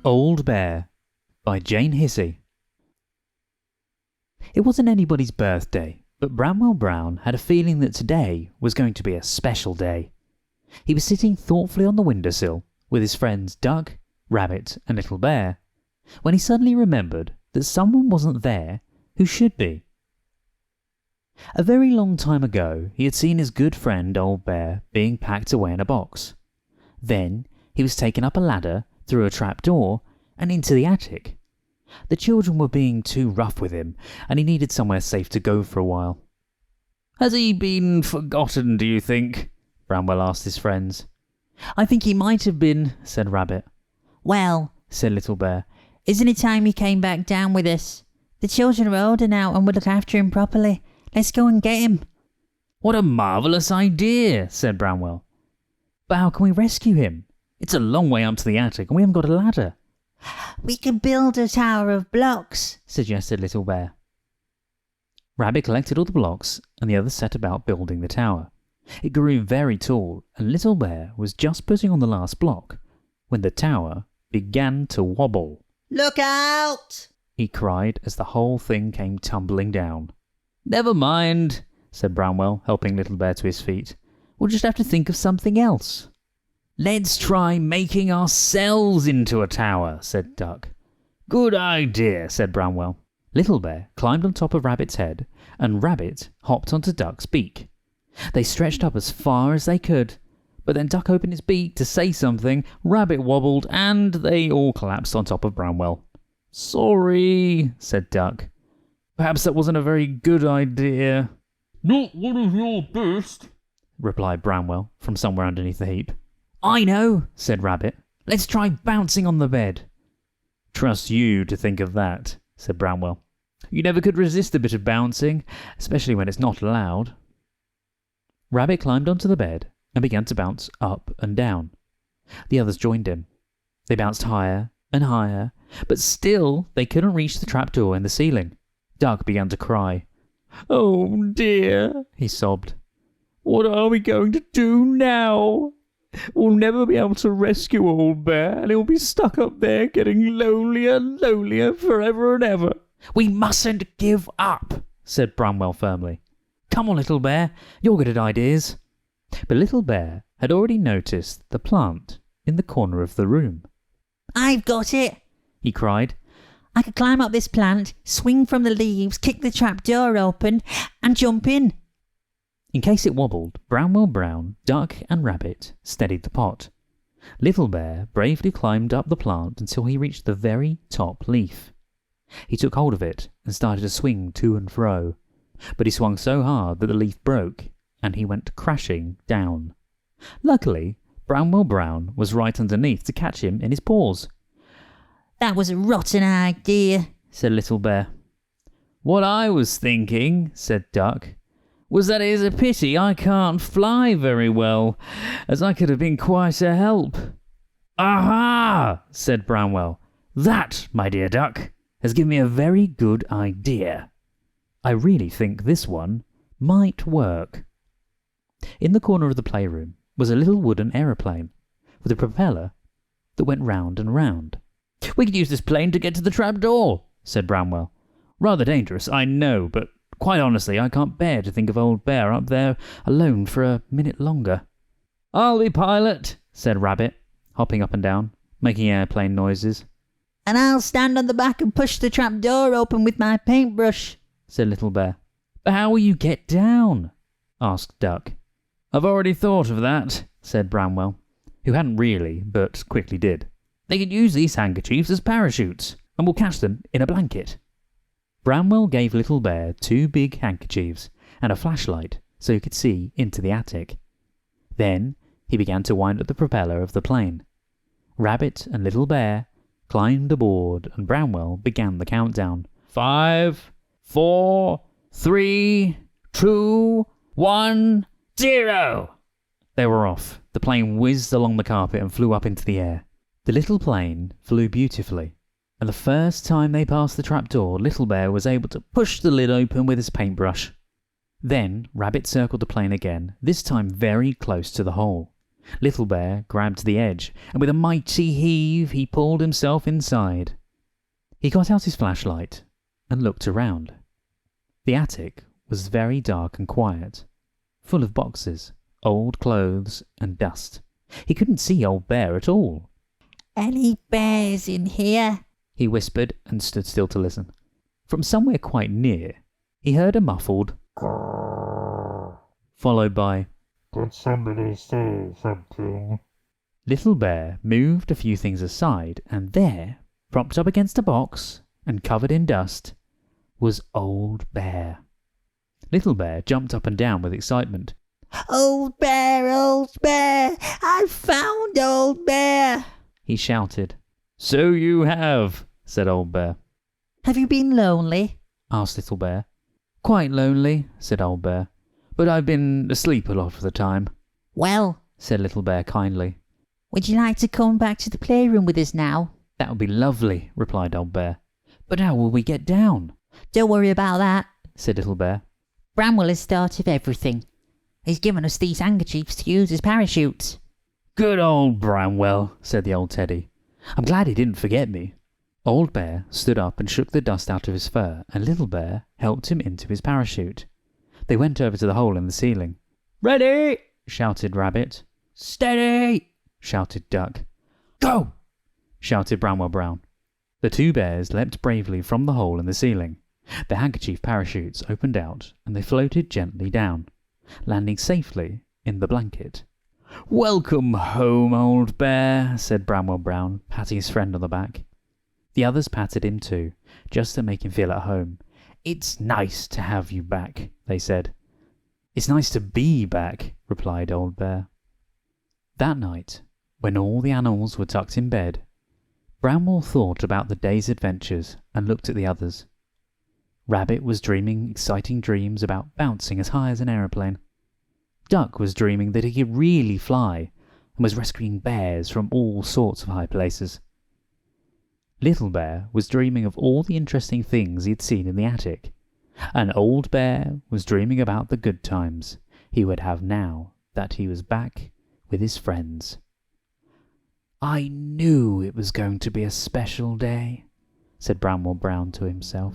Old Bear by Jane Hissey. It wasn't anybody's birthday, but Bramwell Brown had a feeling that today was going to be a special day. He was sitting thoughtfully on the windowsill with his friends Duck, Rabbit and Little Bear, when he suddenly remembered that someone wasn't there who should be. A very long time ago, he had seen his good friend Old Bear being packed away in a box. Then he was taken up a ladder, through a trapdoor, and into the attic. The children were being too rough with him, and he needed somewhere safe to go for a while. "Has he been forgotten, do you think?" Bramwell asked his friends. "I think he might have been," said Rabbit. "Well," said Little Bear, "isn't it time he came back down with us? The children are older now and would look after him properly. Let's go and get him." "What a marvellous idea," said Bramwell. "But how can we rescue him? It's a long way up to the attic and we haven't got a ladder." "We can build a tower of blocks," suggested Little Bear. Rabbit collected all the blocks and the others set about building the tower. It grew very tall and Little Bear was just putting on the last block when the tower began to wobble. "Look out!" he cried as the whole thing came tumbling down. "Never mind," said Bramwell, helping Little Bear to his feet. "We'll just have to think of something else." "Let's try making ourselves into a tower," said Duck. "Good idea," said Bramwell. Little Bear climbed on top of Rabbit's head, and Rabbit hopped onto Duck's beak. They stretched up as far as they could, but then Duck opened his beak to say something, Rabbit wobbled, and they all collapsed on top of Bramwell. "Sorry," said Duck. "Perhaps that wasn't a very good idea." "Not one of your best," replied Bramwell from somewhere underneath the heap. "I know," said Rabbit. "Let's try bouncing on the bed." "Trust you to think of that," said Bramwell. "You never could resist a bit of bouncing, especially when it's not allowed." Rabbit climbed onto the bed and began to bounce up and down. The others joined him. They bounced higher and higher, but still they couldn't reach the trapdoor in the ceiling. Duck began to cry. "Oh dear," he sobbed. "What are we going to do now? We'll never be able to rescue Old Bear, and he'll be stuck up there getting lonelier and lonelier forever and ever." "We mustn't give up," said Bramwell firmly. "Come on, Little Bear, you're good at ideas." But Little Bear had already noticed the plant in the corner of the room. "I've got it," he cried. "I could climb up this plant, swing from the leaves, kick the trapdoor open, and jump in." In case it wobbled, Bramwell Brown, Duck and Rabbit steadied the pot. Little Bear bravely climbed up the plant until he reached the very top leaf. He took hold of it and started to swing to and fro, but he swung so hard that the leaf broke and he went crashing down. Luckily, Bramwell Brown was right underneath to catch him in his paws. "That was a rotten idea," said Little Bear. "What I was thinking," said Duck, "was that it is a pity I can't fly very well, as I could have been quite a help." "Aha!" said Bramwell. "That, my dear Duck, has given me a very good idea. I really think this one might work." In the corner of the playroom was a little wooden aeroplane with a propeller that went round and round. "We could use this plane to get to the trapdoor," said Bramwell. "Rather dangerous, I know, but quite honestly, I can't bear to think of Old Bear up there alone for a minute longer." "I'll be pilot," said Rabbit, hopping up and down, making airplane noises. "And I'll stand on the back and push the trapdoor open with my paintbrush," said Little Bear. "But how will you get down?" asked Duck. "I've already thought of that," said Bramwell, who hadn't really, but quickly did. "They could use these handkerchiefs as parachutes, and we'll catch them in a blanket." Bramwell gave Little Bear 2 big handkerchiefs and a flashlight so he could see into the attic. Then he began to wind up the propeller of the plane. Rabbit and Little Bear climbed aboard and Bramwell began the countdown. 5, 4, 3, 2, 1, 0! They were off. The plane whizzed along the carpet and flew up into the air. The little plane flew beautifully, and the first time they passed the trapdoor, Little Bear was able to push the lid open with his paintbrush. Then Rabbit circled the plane again, this time very close to the hole. Little Bear grabbed the edge, and with a mighty heave he pulled himself inside. He got out his flashlight and looked around. The attic was very dark and quiet, full of boxes, old clothes, and dust. He couldn't see Old Bear at all. Any bears in here? He whispered and stood still to listen. From somewhere quite near, he heard a muffled grrr, followed by, Did somebody say something? Little Bear moved a few things aside, and there, propped up against a box and covered in dust, was Old Bear. Little Bear jumped up and down with excitement. Old Bear, I found Old Bear! He shouted. So you have, said Old Bear. Have you been lonely? Asked Little Bear. Quite lonely, said Old Bear, but I've been asleep a lot of the time. Well, said Little Bear kindly. Would you like to come back to the playroom with us now? That would be lovely, replied Old Bear. But how will we get down? Don't worry about that, said Little Bear. Bramwell has started everything. He's given us these handkerchiefs to use as parachutes. Good old Bramwell, said the old teddy. I'm glad he didn't forget me. Old Bear stood up and shook the dust out of his fur, and Little Bear helped him into his parachute. They went over to the hole in the ceiling. Ready! Shouted Rabbit. Steady! Shouted Duck. Go! Shouted Bramwell Brown. The two bears leapt bravely from the hole in the ceiling. Their handkerchief parachutes opened out, and they floated gently down, landing safely in the blanket. Welcome home, Old Bear, said Bramwell Brown, patting his friend on the back. The others patted him too, just to make him feel at home. It's nice to have you back, they said. It's nice to be back, replied Old Bear. That night, when all the animals were tucked in bed, Bramwell thought about the day's adventures and looked at the others. Rabbit was dreaming exciting dreams about bouncing as high as an aeroplane. Duck was dreaming that he could really fly and was rescuing bears from all sorts of high places. Little Bear was dreaming of all the interesting things he had seen in the attic, and Old Bear was dreaming about the good times he would have now that he was back with his friends. I knew it was going to be a special day, said Bramwell Brown to himself.